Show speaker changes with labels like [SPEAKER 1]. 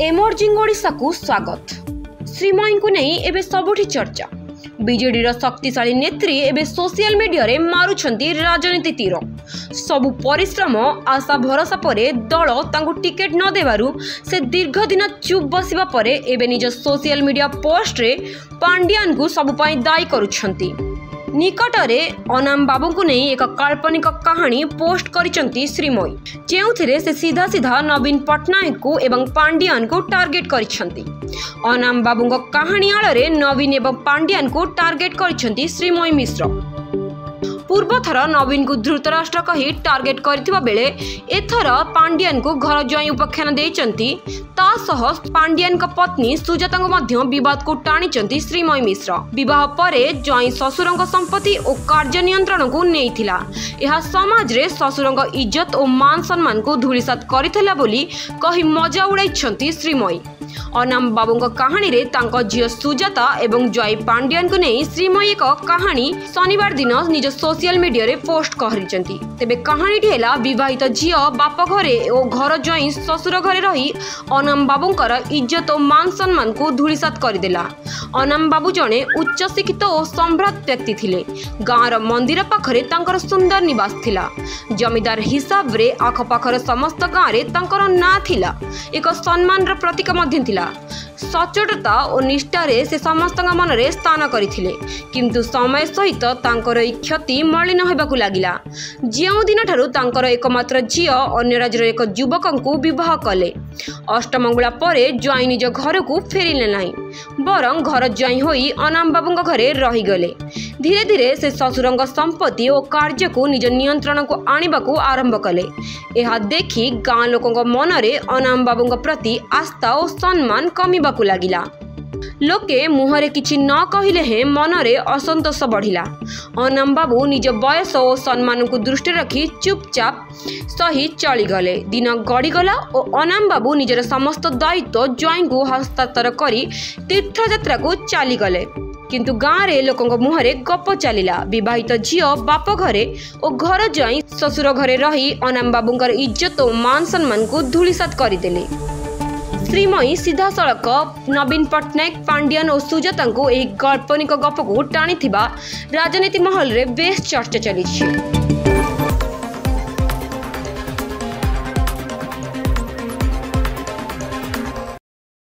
[SPEAKER 1] Emerging Odisha को स्वागत। श्रीमयी को नहीं एबे सबुठी चर्चा। बीजेडी शक्तिशाली नेत्री एबे सोशल मीडिया रे मारुछंती राजनीति तीर। सबु परिश्रम आशा भरोसा परे दल तांको टिकेट न देवारु से दीर्घ दिन चुप बसिबा परे एबे निज सोशल मीडिया पोस्ट रे पांड्यान को सबु पई दायी करुछंती। निकटरे अनाम बाबू को नहीं एक काल्पनिक कहानी पोस्ट करिसंती श्रीमयी, जेउथिरे से सीधा सीधा नवीन पट्टनायक को एवं पांड्यान को टार्गेट करिसंती। अनाम बाबू कहानी आड़े नवीन एवं पांड्यान को टार्गेट करिसंती श्रीमयी मिश्र। पूर्वथर नवीन को धृतराष्ट्र कही टार्गेट करथिबा बेले एथर पांड्यान को घर ज्वाई उपाख्यान देइचंती। तासह पांड्यान का पत्नी सुजाता को मध्य विवाद को टाणीचंती श्रीमयी मिश्र। विवाह परे ज्वाई ससुरंग संपत्ति और कार्य नियंत्रण को नेइथिला। यह समाज रे ससुरंग इज्जत और मान सम्मान को धूलिसात करिथिला बोली कही मजा उड़ाइछंती श्रीमयी। अनाम बाबू कहानी रे तांको झियो सुजाता एवं ज्वाई पांड्यान को नहीं श्रीमयी एक कहानी शनिवार दिन निज सोशल मीडिया रे पोस्ट करिसंती। तेबे कहानीटी हैला विवाहित झियो बाप घरे और घर ज्वाई ससुर घरे रही अनाम बाबूंकर इज्जत और मान सम्मान को धूलिसात करदेला। अनाम बाबू जने उच्च शिक्षित और सम्राट व्यक्ति थिले। गाँर मंदिर पाखरे तांकर सुंदर निवास थिला। जमीदार हिसाब रे आखपाखर समस्त गाँव रे तांकर ना थिला। एक सम्मान र प्रतीक मध्य थिला। सचोटता और निष्ठारे से समस्त मन रे स्थान करथिले, किंतु समय सहित तांकर ई क्षति मलिन होबाकू लागिला। जेउ दिन ठारू तांकर एकमात्र झियो अन्य राज्यर एक युवकंकु विवाह कले। अष्टमंगला परे ज्वाई निज घर को फेरिले नाही, बरं घर ज्वाई होई अनाम बाबूंग घरे रही गले। धीरे धीरे से ससुरंग संपत्ति और कार्य को निज नियंत्रण को आनिबाकू आरंभ कले। यह देखि गाँ लोकंग मनरे अनाम बाबूंग प्रति आस्था और सम्मान कमिबाकू लागिला। लोके मुहरे किछि न कहिले हे मनरे असंतोष बढ़िला। अनाम बाबू निज बयस और सम्मान को दृष्टि रखी चुपचाप सही चली गले। दिन गड़ी गला और अनाम बाबू निजर समस्त दायित्व ज्वाई को हस्तांतर करी तीर्थयात्रा को चली गले। किंतु गाँव रे लोकंग मुहरे गप चलिला। विवाहित झियो बाप घरे और घर ज्वाई ससुर घरे रही अनाम बाबूंकर इज्जत और मान सम्मान को धूलिसात करदेले। श्रीमयी सीधा सड़क नवीन पट्टनायक पांड्यान और सुजाता को एक काल्पनिक गप को टाणी राजनीति महल रे बेस चर्चा चली।